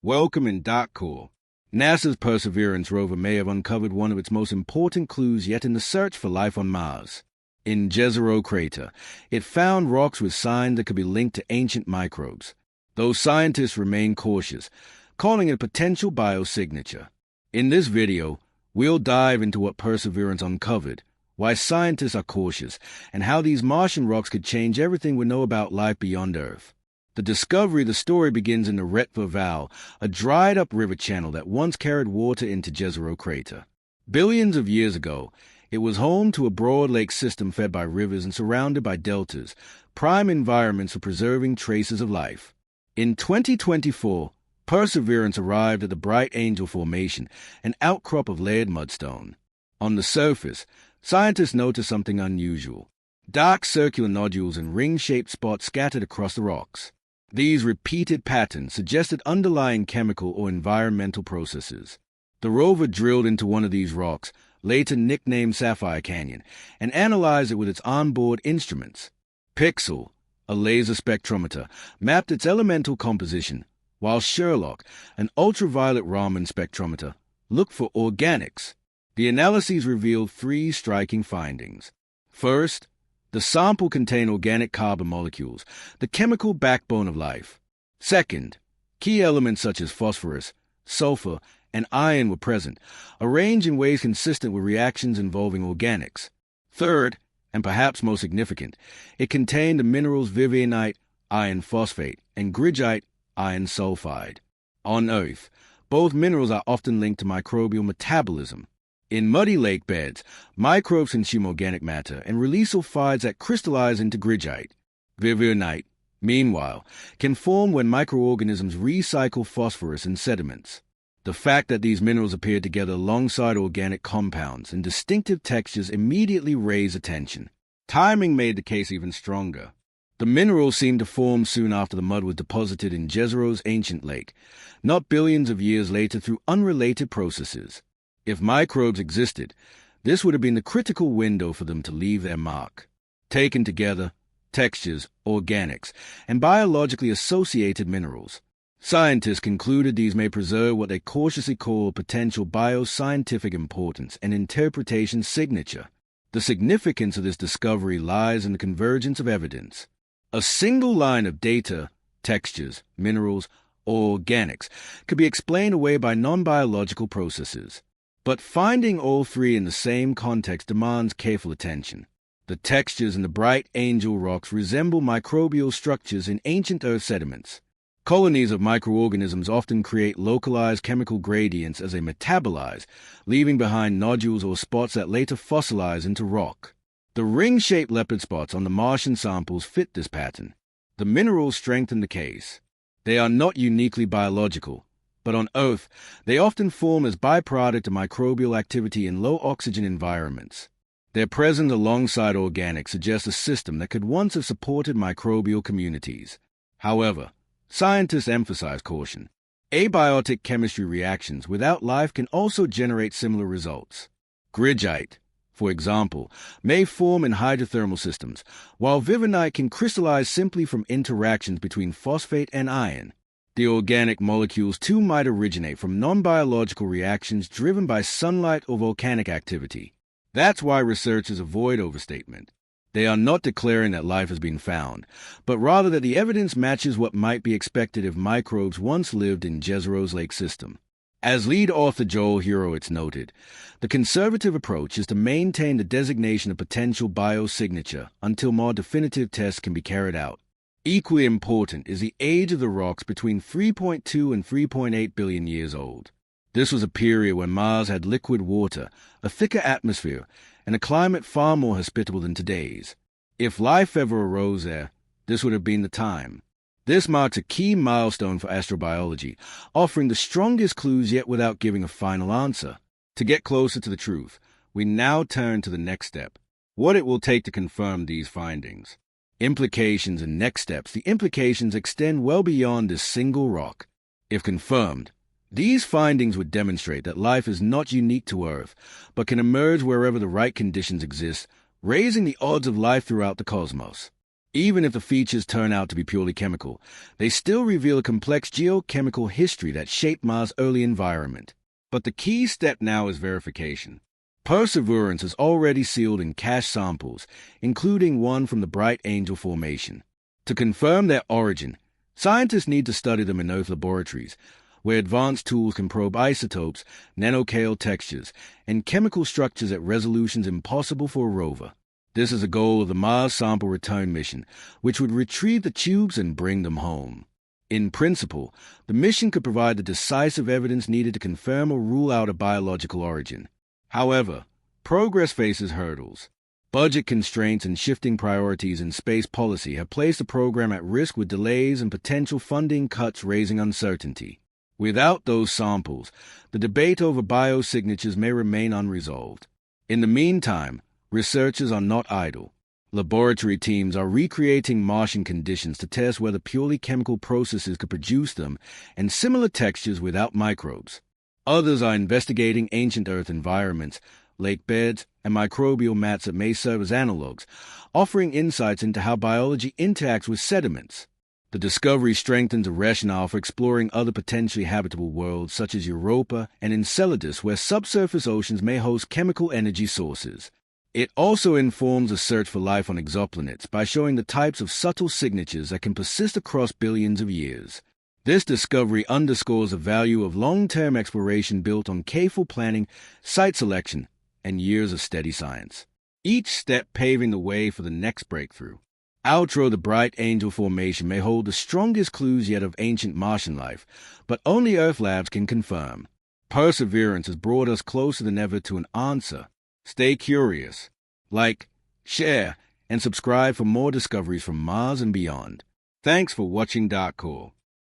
Welcome in Dark Core. NASA's Perseverance rover may have uncovered one of its most important clues yet in the search for life on Mars. In Jezero Crater, it found rocks with signs that could be linked to ancient microbes, though scientists remain cautious, calling it a potential biosignature. In this video, we'll dive into what Perseverance uncovered, why scientists are cautious, and how these Martian rocks could change everything we know about life beyond Earth. The story begins in the Retva Valley, a dried-up river channel that once carried water into Jezero Crater. Billions of years ago, it was home to a broad lake system fed by rivers and surrounded by deltas, prime environments for preserving traces of life. In 2024, Perseverance arrived at the Bright Angel Formation, an outcrop of layered mudstone. On the surface, scientists noticed something unusual: dark circular nodules and ring-shaped spots scattered across the rocks. These repeated patterns suggested underlying chemical or environmental processes. The rover drilled into one of these rocks, later nicknamed Sapphire Canyon, and analyzed it with its onboard instruments. Pixel, a laser spectrometer, mapped its elemental composition, while Sherlock, an ultraviolet Raman spectrometer, looked for organics. The analyses revealed three striking findings. First, the sample contained organic carbon molecules, the chemical backbone of life. Second, key elements such as phosphorus, sulfur, and iron were present, arranged in ways consistent with reactions involving organics. Third, and perhaps most significant, it contained the minerals vivianite, iron phosphate, and grigite, iron sulfide. On Earth, both minerals are often linked to microbial metabolism. In muddy lake beds, microbes consume organic matter and release sulfides that crystallize into grigite. Vivianite, meanwhile, can form when microorganisms recycle phosphorus in sediments. The fact that these minerals appear together alongside organic compounds in distinctive textures immediately raised attention. Timing made the case even stronger. The minerals seemed to form soon after the mud was deposited in Jezero's ancient lake, not billions of years later through unrelated processes. If microbes existed, this would have been the critical window for them to leave their mark. Taken together, textures, organics, and biologically associated minerals, scientists concluded these may preserve what they cautiously call potential bioscientific importance and interpretation signature. The significance of this discovery lies in the convergence of evidence. A single line of data, textures, minerals, or organics could be explained away by non-biological processes. But finding all three in the same context demands careful attention. The textures in the Bright Angel rocks resemble microbial structures in ancient Earth sediments. Colonies of microorganisms often create localized chemical gradients as they metabolize, leaving behind nodules or spots that later fossilize into rock. The ring-shaped leopard spots on the Martian samples fit this pattern. The minerals strengthen the case. They are not uniquely biological, but on Earth, they often form as byproduct of microbial activity in low-oxygen environments. Their presence alongside organics suggests a system that could once have supported microbial communities. However, scientists emphasize caution. Abiotic chemistry reactions without life can also generate similar results. Grigite, for example, may form in hydrothermal systems, while vivianite can crystallize simply from interactions between phosphate and iron. The organic molecules too might originate from non-biological reactions driven by sunlight or volcanic activity. That's why researchers avoid overstatement. They are not declaring that life has been found, but rather that the evidence matches what might be expected if microbes once lived in Jezero's lake system. As lead author Joel Hurowitz noted, the conservative approach is to maintain the designation of potential biosignature until more definitive tests can be carried out. Equally important is the age of the rocks between 3.2 and 3.8 billion years old. This was a period when Mars had liquid water, a thicker atmosphere, and a climate far more hospitable than today's. If life ever arose there, this would have been the time. This marks a key milestone for astrobiology, offering the strongest clues yet without giving a final answer. To get closer to the truth, we now turn to the next step: what it will take to confirm these findings. Implications and next steps. The implications extend well beyond this single rock. If confirmed, these findings would demonstrate that life is not unique to Earth, but can emerge wherever the right conditions exist, raising the odds of life throughout the cosmos. Even if the features turn out to be purely chemical, they still reveal a complex geochemical history that shaped Mars' early environment. But the key step now is verification. Perseverance has already sealed and cached samples, including one from the Bright Angel Formation. To confirm their origin, scientists need to study them in Earth laboratories, where advanced tools can probe isotopes, nanoscale textures, and chemical structures at resolutions impossible for a rover. This is a goal of the Mars Sample Return mission, which would retrieve the tubes and bring them home. In principle, the mission could provide the decisive evidence needed to confirm or rule out a biological origin. However, progress faces hurdles. Budget constraints and shifting priorities in space policy have placed the program at risk, with delays and potential funding cuts raising uncertainty. Without those samples, the debate over biosignatures may remain unresolved. In the meantime, researchers are not idle. Laboratory teams are recreating Martian conditions to test whether purely chemical processes could produce them and similar textures without microbes. Others are investigating ancient Earth environments, lake beds, and microbial mats that may serve as analogs, offering insights into how biology interacts with sediments. The discovery strengthens a rationale for exploring other potentially habitable worlds such as Europa and Enceladus, where subsurface oceans may host chemical energy sources. It also informs a search for life on exoplanets by showing the types of subtle signatures that can persist across billions of years. This discovery underscores the value of long-term exploration built on careful planning, site selection, and years of steady science, each step paving the way for the next breakthrough. The Bright Angel Formation may hold the strongest clues yet of ancient Martian life, but only Earth labs can confirm. Perseverance has brought us closer than ever to an answer. Stay curious. Like, share, and subscribe for more discoveries from Mars and beyond. Thanks for watching. Cool.